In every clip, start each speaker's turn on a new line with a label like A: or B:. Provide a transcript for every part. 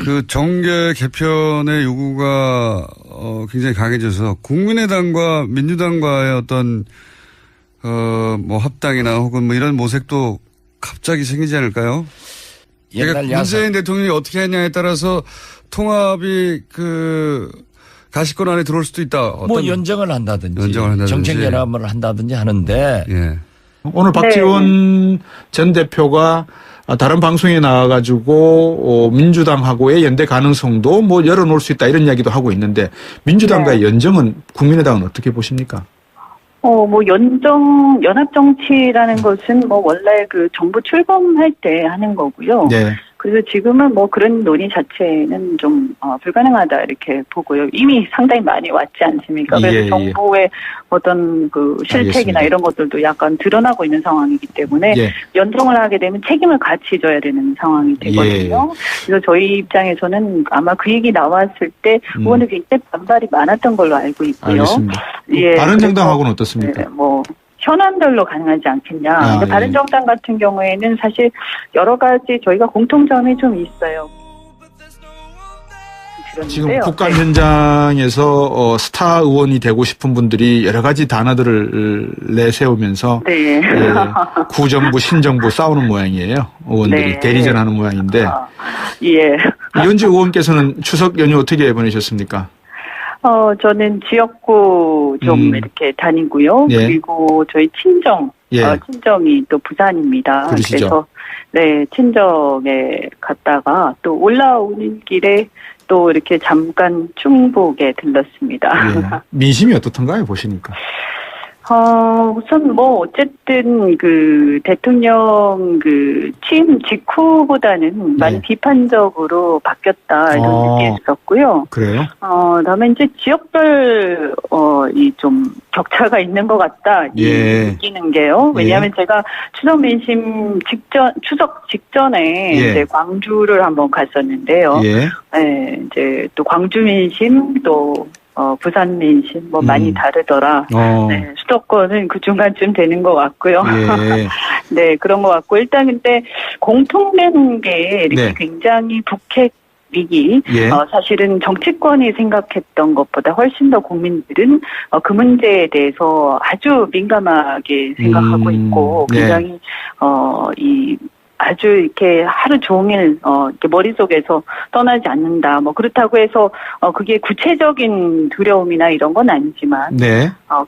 A: 그 정계 개편의 요구가 굉장히 강해져서 국민의당과 민주당과의 어떤 뭐 합당이나 혹은 뭐 이런 모색도 갑자기 생기지 않을까요? 그러니까 문재인 대통령이 어떻게 하냐에 따라서 통합이 가시권 안에 들어올 수도 있다.
B: 뭐 연정을 한다든지 정책연합을 한다든지 하는데
A: 예.
C: 오늘 박지원 전 대표가 다른 방송에 나와가지고 민주당하고의 연대 가능성도 뭐 열어놓을 수 있다 이런 이야기도 하고 있는데 민주당과의 연정은 국민의당은 어떻게 보십니까?
D: 뭐 연합정치라는 것은 뭐 원래 그 정부 출범할 때 하는 거고요.
C: 네.
D: 그래서 지금은 뭐 그런 논의 자체는 좀 불가능하다 이렇게 보고요. 이미 상당히 많이 왔지 않습니까? 그래서 정부의 어떤 그 실책이나
C: 알겠습니다.
D: 이런 것들도 약간 드러나고 있는 상황이기 때문에 연정을 하게 되면 책임을 같이 져야 되는 상황이 되거든요. 그래서 저희 입장에서는 아마 그 얘기 나왔을 때 의원들 굉장히 반발이 많았던 걸로 알고 있고요.
C: 알겠습니다.
D: 예.
C: 바른정당하고는 어떻습니까?
D: 네, 뭐 현안별로 가능하지 않겠냐. 근데 바른정당 같은 경우에는 사실 여러 가지 저희가 공통점이 좀 있어요.
C: 지금 국감 현장에서 스타 의원이 되고 싶은 분들이 여러 가지 단어들을 내세우면서 구정부, 신정부 싸우는 모양이에요. 의원들이 대리전하는 모양인데 이현주 의원께서는 추석 연휴 어떻게 보내셨습니까?
D: 저는 지역구 좀 이렇게 다니고요. 그리고 저희 친정이 또 부산입니다.
C: 그러시죠?
D: 그래서 친정에 갔다가 또 올라오는 길에 또 이렇게 잠깐 충북에 들렀습니다.
C: 민심이 어떻던가요, 보시니까?
D: 우선 뭐 어쨌든 그 대통령 그 취임 직후보다는 많이 비판적으로 바뀌었다 이런 느낌이 있었고요.
C: 그래요?
D: 그다음에 이제 지역별 이 좀 격차가 있는 것 같다 느끼는 게요. 왜냐하면 제가 추석 민심 추석 직전에 이제 광주를 한번 갔었는데요. 이제 또 광주 민심 또 부산 민심 뭐 많이 다르더라. 수도권은 그 중간쯤 되는 것 같고요. 네, 그런 것 같고 일단 근데 공통된 게 이렇게 굉장히 북핵 위기, 사실은 정치권이 생각했던 것보다 훨씬 더 국민들은 그 문제에 대해서 아주 민감하게 생각하고 있고 굉장히 아주 이렇게 하루 종일 이렇게 머릿속에서 떠나지 않는다. 뭐 그렇다고 해서 그게 구체적인 두려움이나 이런 건 아니지만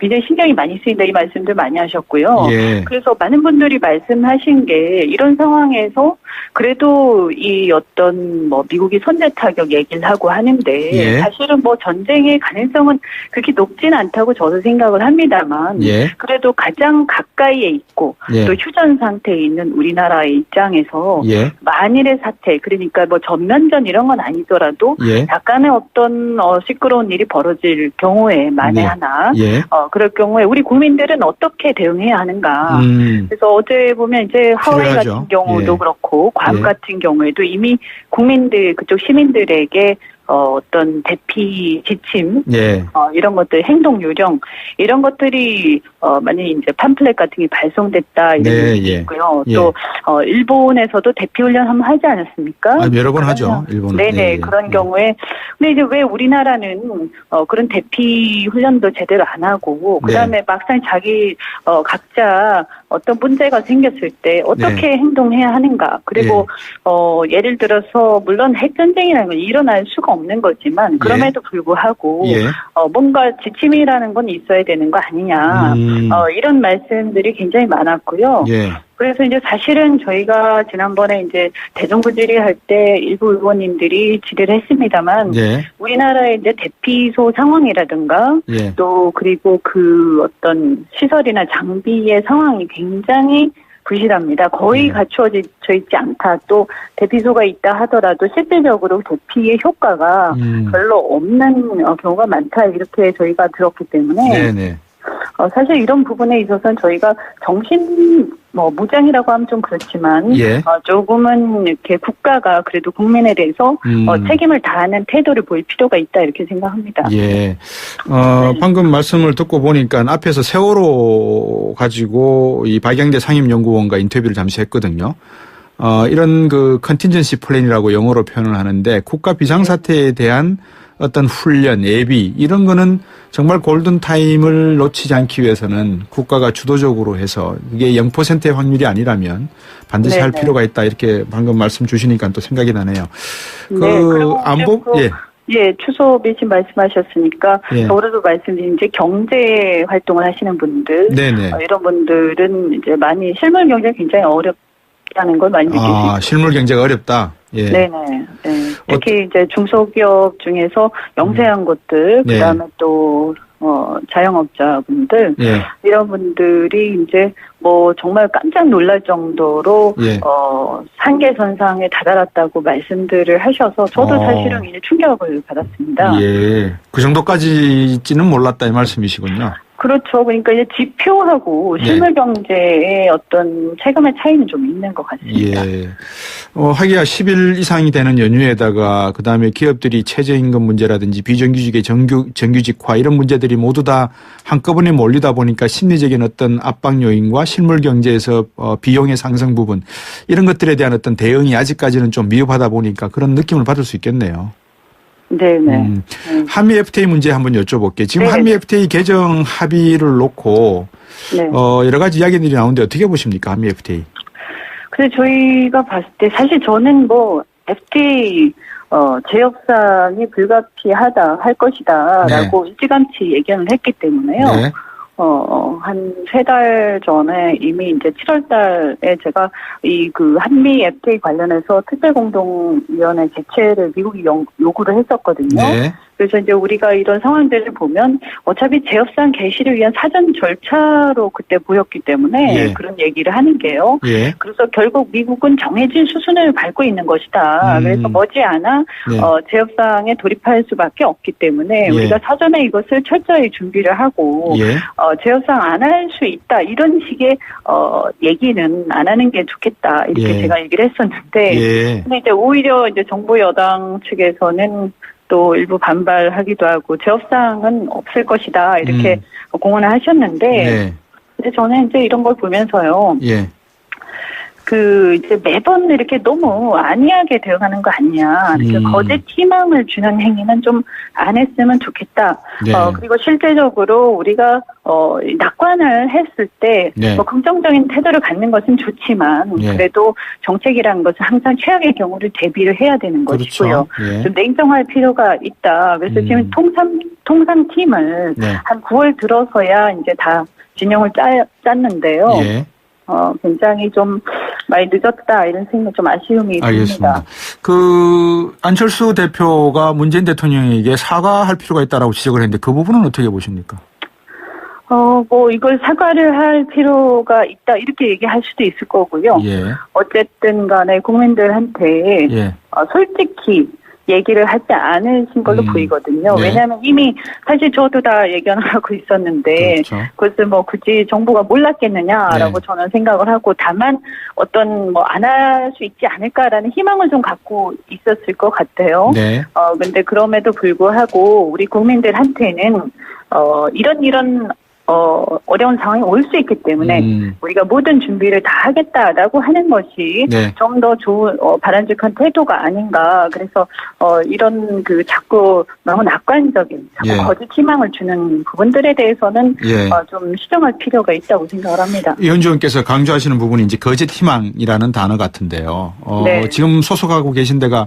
D: 굉장히 신경이 많이 쓰인다 이 말씀들 많이 하셨고요. 그래서 많은 분들이 말씀하신 게 이런 상황에서 그래도 이 어떤 뭐 미국이 선제 타격 얘기를 하고 하는데 사실은 뭐 전쟁의 가능성은 그렇게 높지는 않다고 저도 생각을 합니다만 그래도 가장 가까이에 있고 또 휴전 상태에 있는 우리나라의 입장에서 만일의 사태 그러니까 뭐 전면전 이런 건 아니더라도 약간의 어떤 시끄러운 일이 벌어질 경우에 만에 하나 그럴 경우에 우리 국민들은 어떻게 대응해야 하는가. 그래서 어제 보면 이제 하와이 같은 경우도 그렇고 괌 같은 경우에도 이미 국민들 그쪽 시민들에게 어떤 대피 지침 이런 것들 행동 요령 이런 것들이 만약에 이제 팜플렛 같은 게 발송됐다 이런 얘기 있고요. 또 일본에서도 대피 훈련 한번 하지 않았습니까?
C: 여러 번 하죠. 일본은.
D: 네네 그런 경우에 근데 이제 왜 우리나라는 그런 대피 훈련도 제대로 안 하고 그다음에 막상 자기 각자 어떤 문제가 생겼을 때 어떻게 행동해야 하는가 그리고 예를 들어서 물론 핵전쟁이라는 건 일어날 수가 없는 거지만 그럼에도 불구하고 뭔가 지침이라는 건 있어야 되는 거 아니냐 이런 말씀들이 굉장히 많았고요. 그래서 이제 사실은 저희가 지난번에 이제 대정부 질의할 때 일부 의원님들이 질의를 했습니다만 우리나라의 이제 대피소 상황이라든가 또 그리고 그 어떤 시설이나 장비의 상황이 굉장히 부실합니다. 거의 갖추어져 있지 않다. 또 대피소가 있다 하더라도 실질적으로 대피의 효과가 별로 없는 경우가 많다. 이렇게 저희가 들었기 때문에 사실 이런 부분에 있어서는 저희가 무장이라고 하면 좀 그렇지만 조금은 이렇게 국가가 그래도 국민에 대해서 책임을 다하는 태도를 보일 필요가 있다 이렇게 생각합니다.
C: 방금 말씀을 듣고 보니까 앞에서 세월호 가지고 이 박양대 상임연구원과 인터뷰를 잠시 했거든요. 이런 그 컨틴전시 플랜이라고 영어로 표현을 하는데 국가 비상사태에 대한 어떤 훈련, 예비 이런 거는 정말 골든타임을 놓치지 않기 위해서는 국가가 주도적으로 해서 이게 0%의 확률이 아니라면 반드시 할 필요가 있다. 이렇게 방금 말씀 주시니까 또 생각이 나네요. 그 안보
D: 예, 추소 미신 말씀하셨으니까 더불어서 말씀드린 이제 경제 활동을 하시는 분들, 이런 분들은 이제 많이 실물 경제가 굉장히 어렵다는 걸 많이 느낄 수 있어요.
C: 실물 경제가 어렵다. 예.
D: 네네. 특히 이제 중소기업 중에서 영세한 곳들, 그다음에 또 자영업자분들 이런 분들이 이제 뭐 정말 깜짝 놀랄 정도로 한계선상에 다다랐다고 말씀들을 하셔서 저도 사실은 이제 충격을 받았습니다.
C: 예, 그 정도까지는 몰랐다 이 말씀이시군요.
D: 그렇죠. 그러니까 이제 지표하고 실물 경제의 어떤 체감의 차이는 좀 있는 것 같습니다.
C: 예. 하기야 10일 이상이 되는 연휴에다가 그다음에 기업들이 최저임금 문제라든지 비정규직의 정규직화 이런 문제들이 모두 다 한꺼번에 몰리다 보니까 심리적인 어떤 압박 요인과 실물 경제에서 비용의 상승 부분 이런 것들에 대한 어떤 대응이 아직까지는 좀 미흡하다 보니까 그런 느낌을 받을 수 있겠네요.
D: 네네.
C: 한미 FTA 문제 한번 여쭤볼게요. 지금 한미 FTA 개정 합의를 놓고 여러 가지 이야기들이 나오는데 어떻게 보십니까? 한미 FTA.
D: 그래서 저희가 봤을 때 사실 저는 뭐 FTA 재협상이 불가피하다 할 것이다라고 일찌감치 예견을 했기 때문에요. 한 3달 전에 이미 이제 7월 달에 제가 그 한미 FTA 관련해서 특별공동위원회 개최를 미국이 요구를 했었거든요. 그래서 이제 우리가 이런 상황들을 보면 어차피 재협상 개시를 위한 사전 절차로 그때 보였기 때문에 그런 얘기를 하는 게요. 그래서 결국 미국은 정해진 수순을 밟고 있는 것이다. 그래서 머지않아 재협상에 돌입할 수밖에 없기 때문에 우리가 사전에 이것을 철저히 준비를 하고 재협상 안 할 수 있다. 이런 식의 얘기는 안 하는 게 좋겠다. 이렇게 제가 얘기를 했었는데 근데 이제 오히려 이제 정부 여당 측에서는 또 일부 반발하기도 하고 재협상은 없을 것이다 이렇게 공언을 하셨는데 근데 저는 이제 이런 걸 보면서요. 그 이제 매번 이렇게 너무 안이하게 되어가는 거 아니냐. 거짓 희망을 주는 행위는 좀 안 했으면 좋겠다. 그리고 실제적으로 우리가 낙관을 했을 때 뭐 긍정적인 태도를 갖는 것은 좋지만 그래도 정책이라는 것은 항상 최악의 경우를 대비를 해야 되는 것이고요. 좀 냉정할 필요가 있다. 그래서 지금 통상팀을 한 9월 들어서야 이제 다 진영을 짰는데요. 굉장히 좀 많이 늦었다 이런 생각 좀 아쉬움이 듭니다.
C: 그 안철수 대표가 문재인 대통령에게 사과할 필요가 있다라고 지적을 했는데 그 부분은 어떻게 보십니까?
D: 뭐 이걸 사과를 할 필요가 있다 이렇게 얘기할 수도 있을 거고요. 어쨌든 간에 국민들한테 솔직히 얘기를 하지 않으신 걸로 보이거든요. 왜냐하면 이미 사실 저도 다 예견을 하고 있었는데 그것을 뭐 굳이 정부가 몰랐겠느냐라고 저는 생각을 하고 다만 어떤 뭐 안 할 수 있지 않을까라는 희망을 좀 갖고 있었을 것 같아요. 근데 그럼에도 불구하고 우리 국민들한테는 이런 어려운 상황이 올 수 있기 때문에 우리가 모든 준비를 다 하겠다라고 하는 것이 좀 더 좋은 바람직한 태도가 아닌가. 그래서 이런 그 자꾸 너무 낙관적인 자꾸 거짓 희망을 주는 부분들에 대해서는 좀 시정할 필요가 있다고 생각을 합니다.
C: 이현주 의원께서 강조하시는 부분이 이제 거짓 희망이라는 단어 같은데요. 지금 소속하고 계신 데가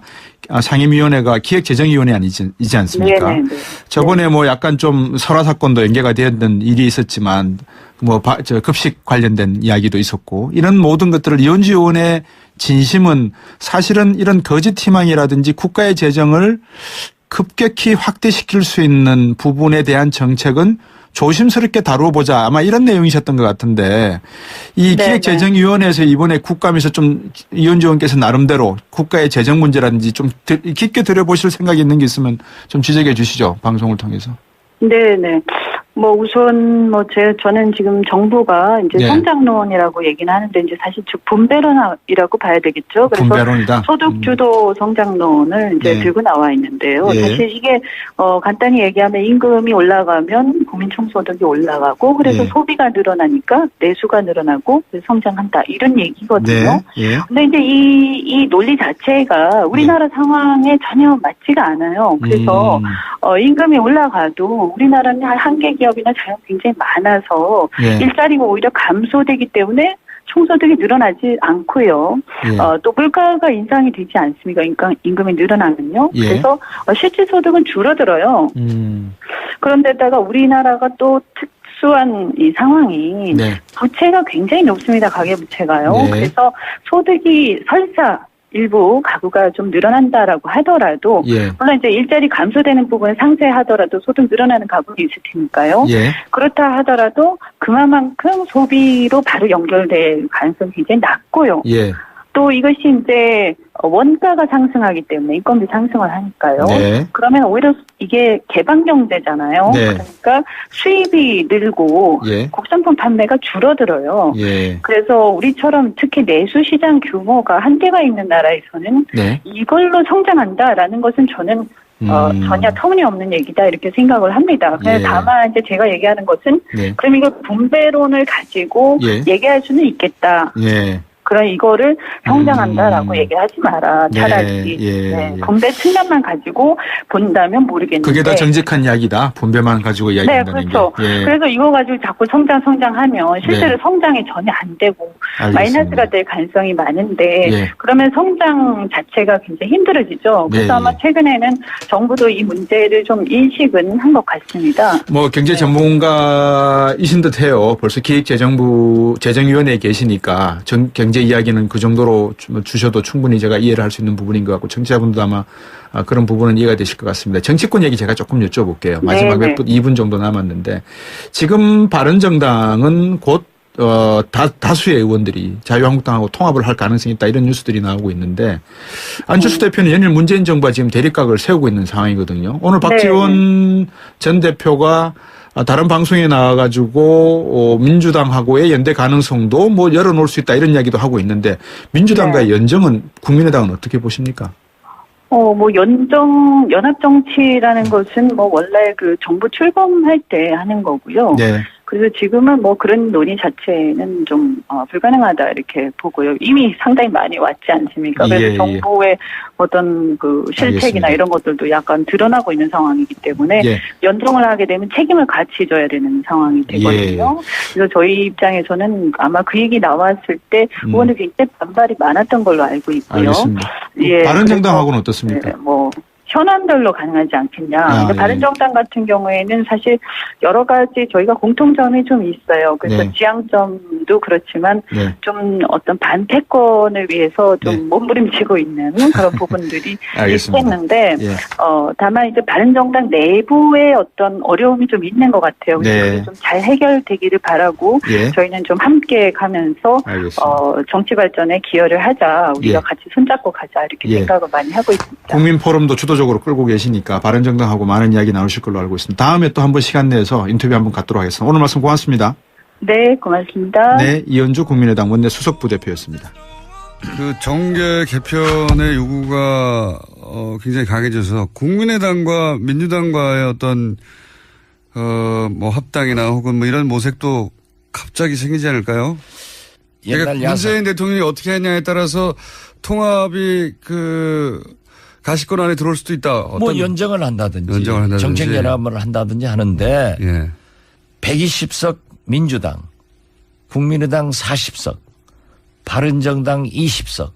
C: 상임위원회가 기획재정위원회 아니지 않습니까? 저번에 뭐 약간 좀 설화 사건도 연계가 되었던 일이 있었지만 뭐 급식 관련된 이야기도 있었고 이런 모든 것들을 이현주 의원의 진심은 사실은 이런 거짓 희망이라든지 국가의 재정을 급격히 확대시킬 수 있는 부분에 대한 정책은 조심스럽게 다루어보자. 아마 이런 내용이셨던 것 같은데 이 기획재정위원회에서 이번에 국감에서 좀 이현주 의원께서 나름대로 국가의 재정 문제라든지 좀 깊게 들여보실 생각이 있는 게 있으면 좀 지적해 주시죠. 방송을 통해서.
D: 네네. 뭐 우선 저는 지금 정부가 이제
C: 네.
D: 성장론이라고 얘기는 하는데 이제 사실 즉 분배론이라고 봐야 되겠죠. 그래서
C: 분배론이다.
D: 소득 주도 성장론을 이제
C: 네.
D: 들고 나와 있는데요.
C: 예.
D: 사실 이게 간단히 얘기하면 임금이 올라가면 국민 총소득이 올라가고 그래서
C: 예.
D: 소비가 늘어나니까 내수가 늘어나고 성장한다 이런 얘기거든요.
C: 네. 예.
D: 근데 이제 이 논리 자체가 우리나라 상황에 전혀 맞지가 않아요. 그래서 임금이 올라가도 우리나라는 한계 기업이나 자영 굉장히 많아서
C: 예.
D: 일자리가 오히려 감소되기 때문에 총소득이 늘어나지 않고요.
C: 예.
D: 또 물가가 인상이 되지 않습니까? 임금이 늘어나면요.
C: 예.
D: 그래서 실질 소득은 줄어들어요. 그런데다가 우리나라가 또 특수한 이 상황이
C: 네.
D: 부채가 굉장히 높습니다. 가계부채가요.
C: 네.
D: 그래서 소득이 설사 일부 가구가 좀 늘어난다라고 하더라도
C: 예.
D: 물론 이제 일자리 감소되는 부분을 상쇄하더라도 소득 늘어나는 가구도 있을 테니까요.
C: 예.
D: 그렇다 하더라도 그만큼 소비로 바로 연결될 가능성이 굉장히 낮고요.
C: 예.
D: 또 이것이 이제 원가가 상승하기 때문에 인건비 상승을 하니까요.
C: 네.
D: 그러면 오히려 이게 개방 경제잖아요.
C: 네.
D: 그러니까 수입이 늘고
C: 예.
D: 국산품 판매가 줄어들어요.
C: 예.
D: 그래서 우리처럼 특히 내수 시장 규모가 한계가 있는 나라에서는
C: 네.
D: 이걸로 성장한다라는 것은 저는 전혀 터무니없는 얘기다 이렇게 생각을 합니다.
C: 예.
D: 다만 이제 제가 얘기하는 것은
C: 네.
D: 그럼 이걸 분배론을 가지고
C: 예.
D: 얘기할 수는 있겠다.
C: 예.
D: 그럼 이거를 성장한다라고 얘기하지 마라.
C: 네,
D: 차라리
C: 예.
D: 분배 측면만 가지고 본다면 모르겠는데.
C: 그게 더 정직한 이야기다. 분배만 가지고 이야기한다는
D: 네, 그렇죠.
C: 게. 예.
D: 그래서 이거 가지고 자꾸 성장하면 실제로
C: 네.
D: 성장이 전혀 안 되고
C: 알겠습니다.
D: 마이너스가 될 가능성이 많은데
C: 예.
D: 그러면 성장 자체가 굉장히 힘들어지죠. 그래서
C: 네,
D: 아마
C: 예.
D: 최근에는 정부도 이 문제를 좀 인식은 한 것 같습니다.
C: 뭐 경제 전문가이신 듯해요. 벌써 기획재정부 재정위원회에 계시니까 경제 이야기는 그 정도로 주셔도 충분히 제가 이해를 할 수 있는 부분인 것 같고 청취자분도 아마 그런 부분은 이해가 되실 것 같습니다. 정치권 얘기 제가 조금 여쭤볼게요. 마지막
D: 네,
C: 2분 정도 남았는데 지금 바른정당은 곧 다수의 의원들이 자유한국당하고 통합을 할 가능성이 있다 이런 뉴스들이 나오고 있는데 안철수 대표는 연일 문재인 정부와 지금 대립각을 세우고 있는 상황이거든요. 오늘 박지원 전 대표가 다른 방송에 나와가지고 민주당하고의 연대 가능성도 뭐 열어놓을 수 있다 이런 이야기도 하고 있는데 민주당과의 연정은 국민의당은 어떻게 보십니까?
D: 연합정치라는 것은 원래 그 정부 출범할 때 하는 거고요.
C: 네.
D: 그래서 지금은 그런 논의 자체는 좀 불가능하다 이렇게 보고요. 이미 상당히 많이 왔지 않습니까? 그래서
C: 예,
D: 정부의 어떤 그 실책이나
C: 알겠습니다.
D: 이런 것들도 약간 드러나고 있는 상황이기 때문에
C: 예.
D: 연정을 하게 되면 책임을 같이 져야 되는 상황이 되거든요. 그래서 저희 입장에서는 아마 그 얘기 나왔을 때 의원들 굉장히 반발이 많았던 걸로 알고 있고요.
C: 알겠습니다.
D: 예,
C: 바른정당하고는 어떻습니까?
D: 네, 현안별로 가능하지 않겠냐.
C: 예.
D: 바른정당 같은 경우에는 사실 여러 가지 저희가 공통점이 좀 있어요. 그래서
C: 네.
D: 지향점도 그렇지만
C: 네.
D: 좀 어떤 반패권을 위해서 좀
C: 네.
D: 몸부림치고 있는 그런 부분들이
C: 알겠습니다.
D: 있겠는데
C: 예.
D: 다만 이제 바른정당 내부의 어떤 어려움이 좀 있는 것 같아요.
C: 네.
D: 그래서 좀 잘 해결되기를 바라고
C: 예.
D: 저희는 좀 함께 가면서
C: 알겠습니다.
D: 정치 발전에 기여를 하자. 우리가
C: 예.
D: 같이 손잡고 가자 이렇게
C: 예.
D: 생각을 많이 하고 있습니다.
C: 국민포럼도 주도적으로 끌고 계시니까 바른정당하고 많은 이야기 나누실 걸로 알고 있습니다. 다음에 또 한번 시간 내서 인터뷰 한번 갖도록 하겠습니다. 오늘 말씀 고맙습니다.
D: 네, 고맙습니다.
C: 네, 이현주 국민의당 원내 수석부대표였습니다.
A: 그 정계 개편의 요구가 굉장히 강해져서 국민의당과 민주당과의 어떤 합당이나 혹은 이런 모색도 갑자기 생기지 않을까요? 그러니까 문재인 대통령이 어떻게 하냐에 따라서 통합이 가시권 안에 들어올 수도 있다.
B: 연정을 한다든지 정책 연합을 한다든지 하는데
A: 예.
B: 120석 민주당, 국민의당 40석, 바른정당 20석,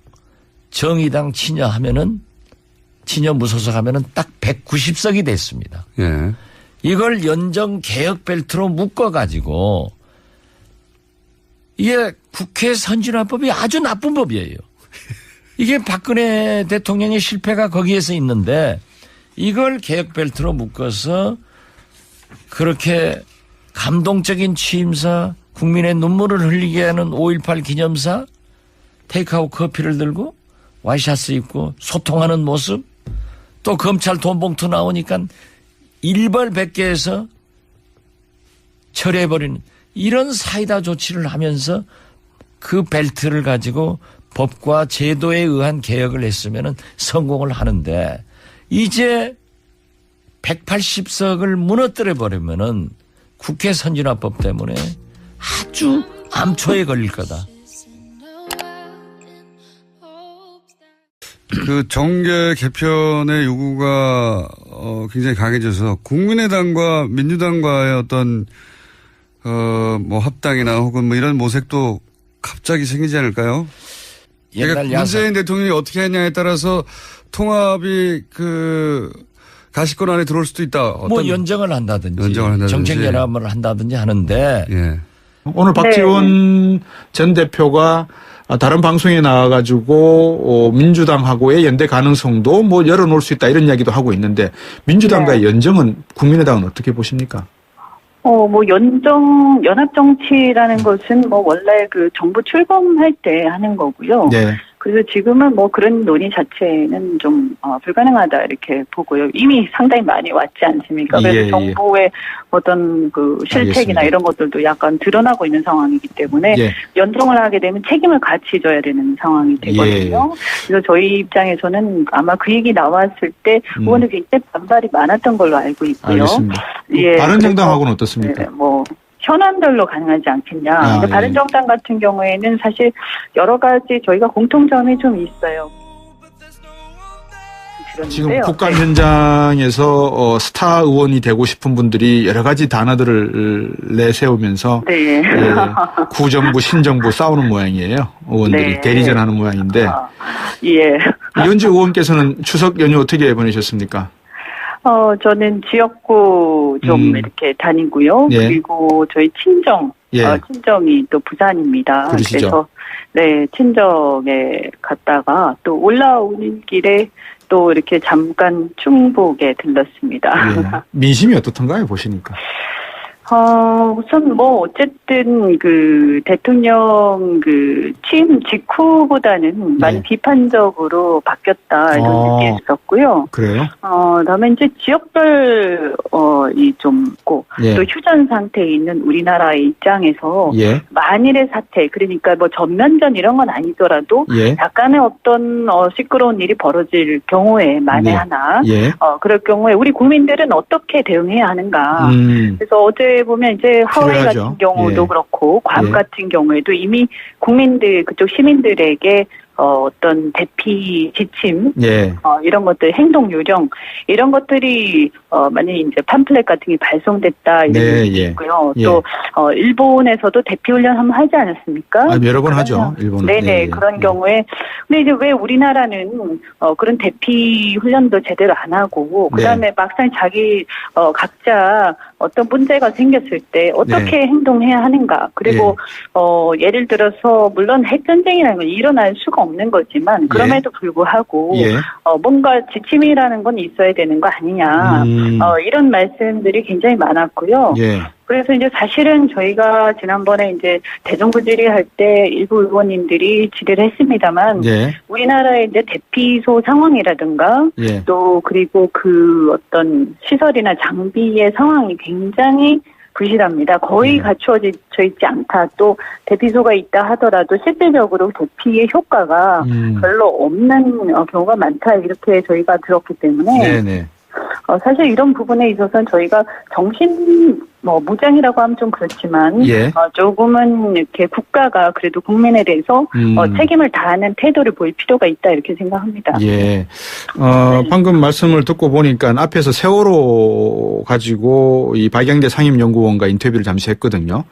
B: 정의당 친여 무소속 하면은 딱 190석이 됐습니다.
A: 예.
B: 이걸 연정 개혁 벨트로 묶어가지고 이게 국회 선진화법이 아주 나쁜 법이에요. 이게 박근혜 대통령의 실패가 거기에서 있는데 이걸 개혁 벨트로 묶어서 그렇게 감동적인 취임사, 국민의 눈물을 흘리게 하는 5.18 기념사, 테이크아웃 커피를 들고 와이셔츠 입고 소통하는 모습, 또 검찰 돈봉투 나오니까 일벌백계해서 처리해버리는 이런 사이다 조치를 하면서 그 벨트를 가지고 법과 제도에 의한 개혁을 했으면 성공을 하는데 이제 180석을 무너뜨려 버리면은 국회 선진화법 때문에 아주 암초에 걸릴 거다.
A: 그 정계 개편의 요구가 굉장히 강해져서 국민의당과 민주당과의 어떤 뭐 합당이나 혹은 뭐 이런 모색도 갑자기 생기지 않을까요? 그러니까 문재인 대통령이 어떻게 했냐에 따라서 통합이 그 가시권 안에 들어올 수도 있다.
B: 뭐 연정을 한다든지 정책 연합을 한다든지 하는데
A: 예.
C: 오늘 박지원 전 대표가 다른 방송에 나와가지고 민주당하고의 연대 가능성도 뭐 열어놓을 수 있다 이런 이야기도 하고 있는데 민주당과의 연정은 국민의당은 어떻게 보십니까?
D: 뭐 연합정치라는 것은 뭐 원래 그 정부 출범할 때 하는 거고요.
C: 네.
D: 그래서 지금은 뭐 그런 논의 자체는 좀 불가능하다 이렇게 보고요. 이미 상당히 많이 왔지 않습니까? 그래서 정부의 어떤 그 실책이나 이런 것들도 약간 드러나고 있는 상황이기 때문에 연정을 하게 되면 책임을 같이 져야 되는 상황이 되거든요. 그래서 저희 입장에서는 아마 그 얘기 나왔을 때 의원들 굉장히 반발이 많았던 걸로 알고 있고요.
C: 알겠습니다. 바른정당하고는 어떻습니까?
D: 뭐 현안별로 가능하지 않겠냐. 바른정당 같은 경우에는 사실 여러 가지 저희가 공통점이 좀 있어요.
C: 지금 국감 현장에서 스타 의원이 되고 싶은 분들이 여러 가지 단어들을 내세우면서 구정부, 신정부 싸우는 모양이에요. 의원들이 대리전하는 모양인데 이현주 의원께서는 추석 연휴 어떻게 보내셨습니까?
D: 저는 지역구 좀 이렇게 다니고요. 그리고 저희 친정, 친정이 또 부산입니다.
C: 그러시죠?
D: 그래서 친정에 갔다가 또 올라오는 길에 또 이렇게 잠깐 충북에 들렀습니다.
C: 민심이 어떻던가요, 보시니까?
D: 우선 뭐 어쨌든 그 대통령 그 취임 직후보다는 많이 비판적으로 바뀌었다 이런 느낌이 있었고요.
C: 그래요?
D: 그다음에 이제 지역별 이 좀 있고 또 휴전 상태에 있는 우리나라의 입장에서 만일의 사태 그러니까 뭐 전면전 이런 건 아니더라도 약간의 어떤 시끄러운 일이 벌어질 경우에 만에 하나 그럴 경우에 우리 국민들은 어떻게 대응해야 하는가. 그래서 어제 보면 이제 하와이 같은 경우도 그렇고 괌 같은 경우에도 이미 국민들 그쪽 시민들에게 어떤 대피 지침 이런 것들 행동 요령 이런 것들이 만약에 이제 팜플렛 같은 게 발송됐다 이런 얘기 있고요. 또 일본에서도 대피 훈련 한번 하지 않았습니까?
C: 여러 번 하죠. 일본은.
D: 그런 경우에 근데 이제 왜 우리나라는 그런 대피 훈련도 제대로 안 하고 그다음에 막상 자기 각자 어떤 문제가 생겼을 때 어떻게 행동해야 하는가. 그리고 예를 들어서 물론 핵전쟁이라는 건 일어날 수가 없는 거지만 그럼에도 불구하고 뭔가 지침이라는 건 있어야 되는 거 아니냐. 이런 말씀들이 굉장히 많았고요. 그래서 이제 사실은 저희가 지난번에 이제 대정부 질의할 때 일부 의원님들이 질의를 했습니다만 우리나라의 이제 대피소 상황이라든가 또 그리고 그 어떤 시설이나 장비의 상황이 굉장히 부실합니다. 거의 갖추어져 있지 않다. 또 대피소가 있다 하더라도 실질적으로 대피의 효과가 별로 없는 경우가 많다. 이렇게 저희가 들었기 때문에 사실 이런 부분에 있어서는 저희가 정신 무장이라고 하면 좀 그렇지만 조금은 이렇게 국가가 그래도 국민에 대해서 책임을 다하는 태도를 보일 필요가 있다 이렇게 생각합니다.
C: 방금 말씀을 듣고 보니까 앞에서 세월호 가지고 이 박양대 상임연구원과 인터뷰를 잠시 했거든요.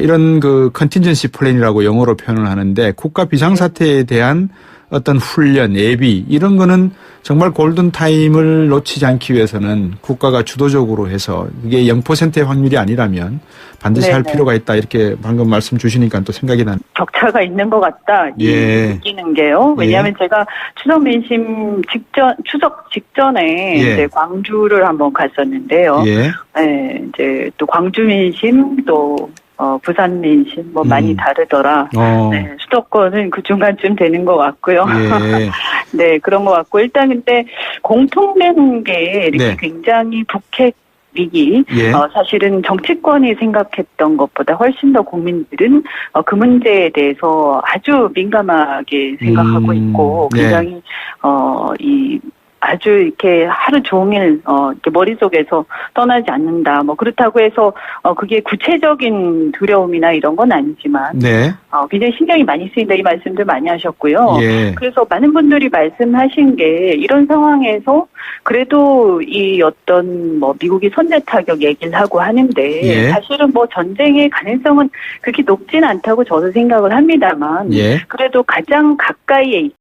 C: 이런 그 컨틴전시 플랜이라고 영어로 표현을 하는데 국가 비상사태에 대한 어떤 훈련, 예비 이런 거는 정말 골든타임을 놓치지 않기 위해서는 국가가 주도적으로 해서 이게 0%의 확률이 아니라면 반드시 할 필요가 있다 이렇게 방금 말씀 주시니까 또 생각이 나는
D: 격차가 있는 것 같다 느끼는 게요. 왜냐하면 제가 추석 민심 추석 직전에 이제 광주를 한번 갔었는데요. 이제 또 광주 민심 또 부산 민심 많이 다르더라. 수도권은 그 중간쯤 되는 것 같고요. 그런 것 같고 일단 근데 공통되는 게 이렇게 굉장히 북핵 위기.
C: 예.
D: 사실은 정치권이 생각했던 것보다 훨씬 더 국민들은 그 문제에 대해서 아주 민감하게 생각하고 있고 굉장히 아주 이렇게 하루 종일 이렇게 머릿속에서 떠나지 않는다. 뭐 그렇다고 해서 그게 구체적인 두려움이나 이런 건 아니지만
C: 네.
D: 굉장히 신경이 많이 쓰인다 이 말씀들 많이 하셨고요.
C: 예.
D: 그래서 많은 분들이 말씀하신 게 이런 상황에서 그래도 이 어떤 뭐 미국이 선제 타격 얘기를 하고 하는데
C: 예.
D: 사실은 뭐 전쟁의 가능성은 그렇게 높진 않다고 저도 생각을 합니다만
C: 예.
D: 그래도 가장 가까이에